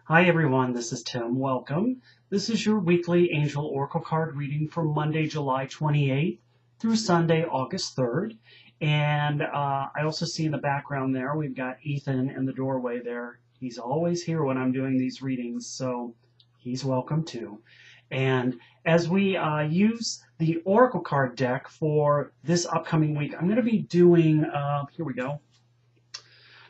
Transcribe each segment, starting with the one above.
Hi everyone, this is Tim. Welcome. This is your weekly Angel Oracle card reading for Monday, July 28th through Sunday, August 3rd. And I also see in the background there, we've got Ethan in the doorway there. He's always here when I'm doing these readings, so he's welcome too. And as we use the Oracle card deck for this upcoming week, I'm going to be doing, here we go.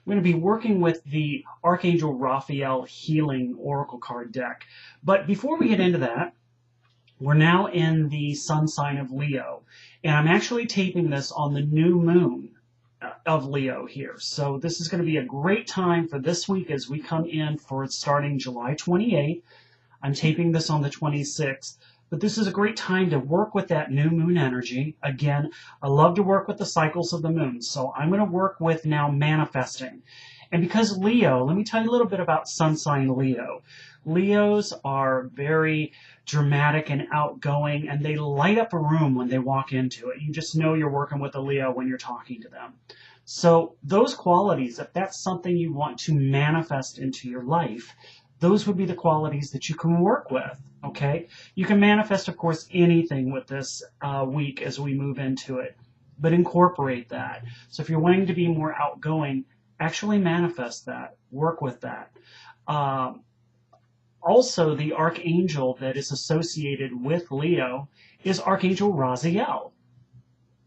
I'm going to be working with the Archangel Raphael Healing Oracle card deck. But before we get into that, we're now in the sun sign of Leo. And I'm actually taping this on the new moon of Leo here. So this is going to be a great time for this week as we come in for starting July 28th. I'm taping this on the 26th. But this is a great time to work with that new moon energy. Again, I love to work with the cycles of the moon. So I'm going to work with now manifesting. And because Leo, let me tell you a little bit about sun sign Leo. Leos are very dramatic and outgoing, and they light up a room when they walk into it. You just know you're working with a Leo when you're talking to them. So those qualities, if that's something you want to manifest into your life, those would be the qualities that you can work with, okay? You can manifest, of course, anything with this week as we move into it, but incorporate that. So if you're wanting to be more outgoing, actually manifest that, work with that. Also, the archangel that is associated with Leo is Archangel Raziel.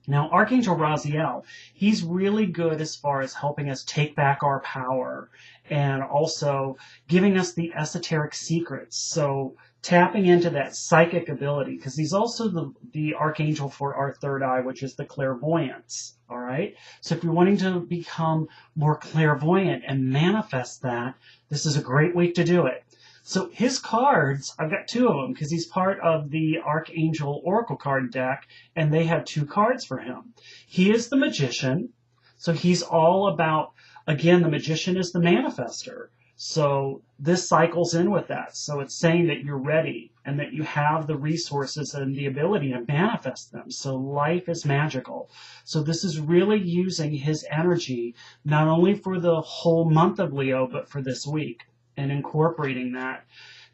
Now, Archangel Raziel, he's really good as far as helping us take back our power and also giving us the esoteric secrets. So tapping into that psychic ability, because he's also the archangel for our third eye, which is the clairvoyance. All right. So if you're wanting to become more clairvoyant and manifest that, this is a great week to do it. So his cards, I've got two of them because he's part of the Archangel Oracle card deck, and they have two cards for him. He is the magician, so he's all about, again, the magician is the manifester. So this cycles in with that. So it's saying that you're ready and that you have the resources and the ability to manifest them. So life is magical. So this is really using his energy, not only for the whole month of Leo, but for this week, and incorporating that.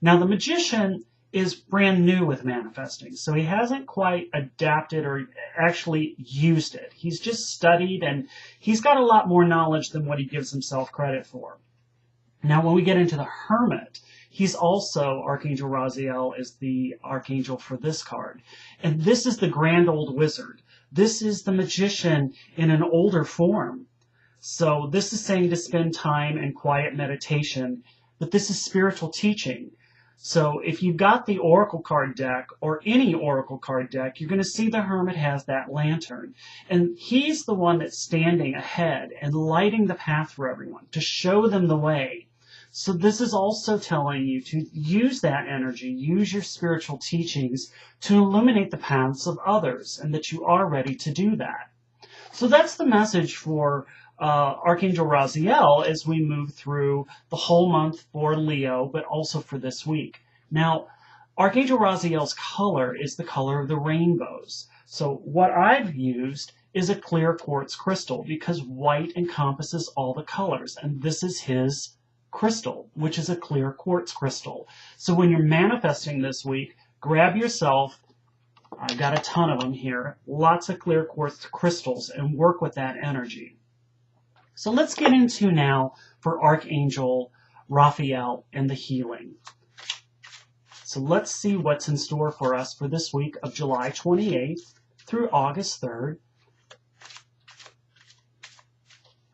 Now, the magician is brand new with manifesting, so he hasn't quite adapted or actually used it. He's just studied, and he's got a lot more knowledge than what he gives himself credit for. Now, when we get into the hermit, he's also, Archangel Raziel is the archangel for this card. And this is the grand old wizard. This is the magician in an older form. So this is saying to spend time in quiet meditation, but this is spiritual teaching. So if you've got the Oracle card deck or any Oracle card deck, you're going to see the Hermit has that lantern. And he's the one that's standing ahead and lighting the path for everyone, to show them the way. So this is also telling you to use that energy, use your spiritual teachings to illuminate the paths of others, and that you are ready to do that. So that's the message for Archangel Raziel as we move through the whole month for Leo, but also for this week. Now, Archangel Raziel's color is the color of the rainbows. So what I've used is a clear quartz crystal because white encompasses all the colors, and this is his crystal, which is a clear quartz crystal. So when you're manifesting this week, grab yourself, I've got a ton of them here, lots of clear quartz crystals, and work with that energy. So let's get into now for Archangel Raphael and the healing. So let's see what's in store for us for this week of July 28th through August 3rd.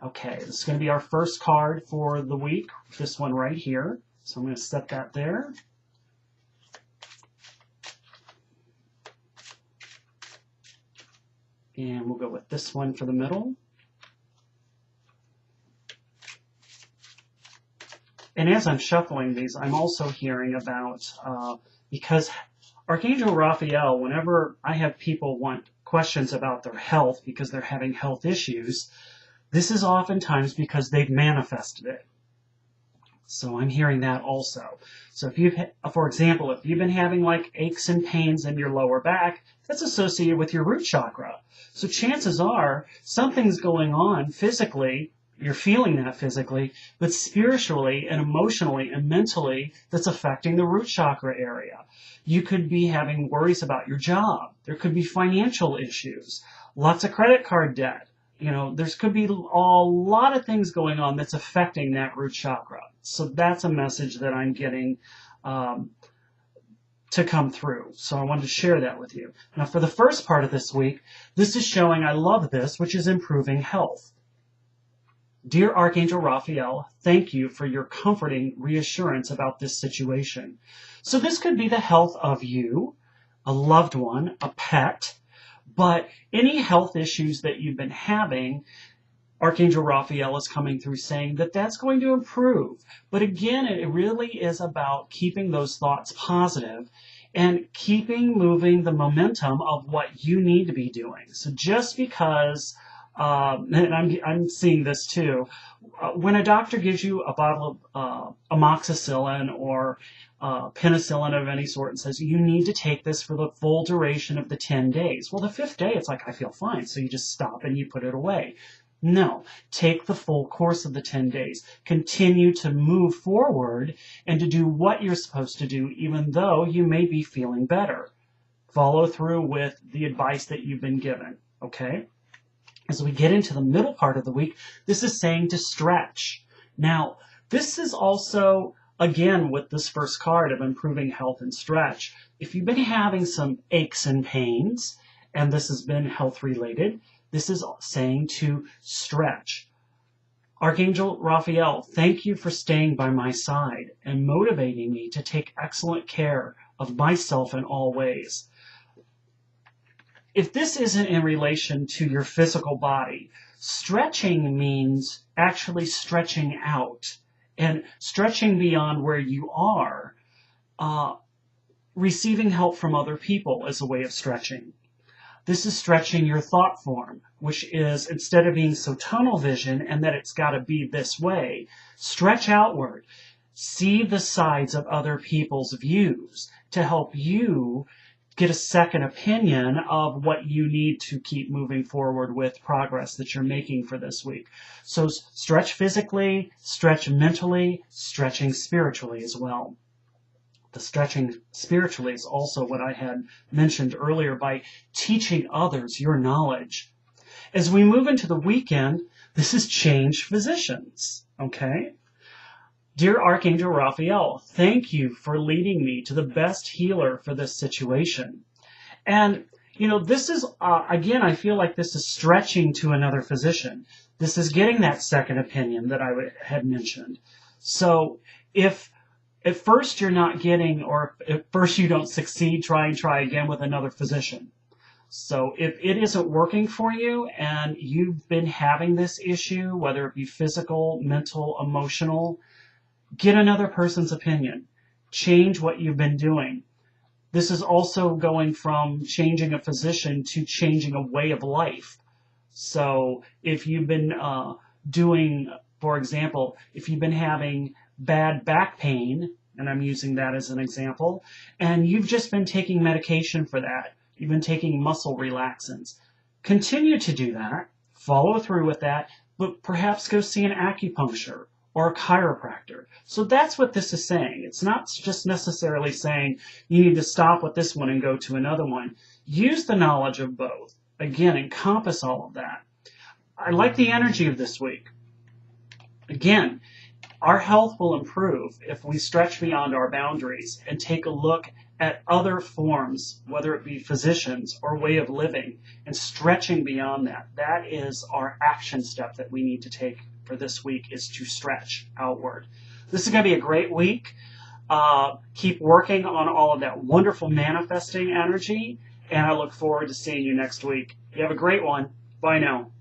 Okay, this is going to be our first card for the week, this one right here. So I'm going to set that there. And we'll go with this one for the middle. And as I'm shuffling these, I'm also hearing about, because Archangel Raphael, whenever I have people want questions about their health because they're having health issues, this is oftentimes because they've manifested it. So I'm hearing that also. So if you've, for example, if you've been having like aches and pains in your lower back, that's associated with your root chakra. So chances are something's going on physically you're feeling that physically, but spiritually and emotionally and mentally, that's affecting the root chakra area. You could be having worries about your job. There could be financial issues, lots of credit card debt. There could be a lot of things going on that's affecting that root chakra. So that's a message that I'm getting to come through. So I wanted to share that with you. Now for the first part of this week, this is showing I love this, which is improving health. Dear Archangel Raphael, thank you for your comforting reassurance about this situation. So this could be the health of you, a loved one, a pet, but any health issues that you've been having, Archangel Raphael is coming through saying that that's going to improve. But again, it really is about keeping those thoughts positive and keeping moving the momentum of what you need to be doing. So just because, and I'm seeing this too, when a doctor gives you a bottle of amoxicillin or penicillin of any sort and says, you need to take this for the full duration of the 10 days. Well, the 5th day, it's like, I feel fine. So you just stop and you put it away. No, take the full course of the 10 days. Continue to move forward and to do what you're supposed to do, even though you may be feeling better. Follow through with the advice that you've been given, okay? As we get into the middle part of the week, this is saying to stretch. Now, this is also, again, with this first card of improving health and stretch, if you've been having some aches and pains, and this has been health related, this is saying to stretch. Archangel Raphael, thank you for staying by my side and motivating me to take excellent care of myself in all ways. If this isn't in relation to your physical body, stretching means actually stretching out and stretching beyond where you are. Receiving help from other people is a way of stretching. This is stretching your thought form, which is, instead of being so tunnel vision and that it's got to be this way, stretch outward. See the sides of other people's views to help you get a second opinion of what you need to keep moving forward with progress that you're making for this week. So stretch physically, stretch mentally, stretching spiritually as well. The stretching spiritually is also what I had mentioned earlier by teaching others your knowledge. As we move into the weekend, this is change physicians, okay? Dear Archangel Raphael, thank you for leading me to the best healer for this situation. And, this is, again, I feel like this is stretching to another physician. This is getting that second opinion that I had mentioned. So if at first you're not getting, or at first you don't succeed, try again with another physician. So if it isn't working for you and you've been having this issue, whether it be physical, mental, emotional, get another person's opinion. Change what you've been doing. This is also going from changing a physician to changing a way of life. So if you've been doing, for example, if you've been having bad back pain, and I'm using that as an example, and you've just been taking medication for that, you've been taking muscle relaxants, continue to do that, follow through with that, but perhaps go see an acupuncture or a chiropractor. So that's what this is saying. It's not just necessarily saying you need to stop with this one and go to another one. Use the knowledge of both. Again, encompass all of that. I like the energy of this week. Again, our health will improve if we stretch beyond our boundaries and take a look at other forms, whether it be physicians or way of living, and stretching beyond that. That is our action step that we need to take for this week, is to stretch outward. This is going to be a great week. Keep working on all of that wonderful manifesting energy, and I look forward to seeing you next week. You have a great one. Bye now.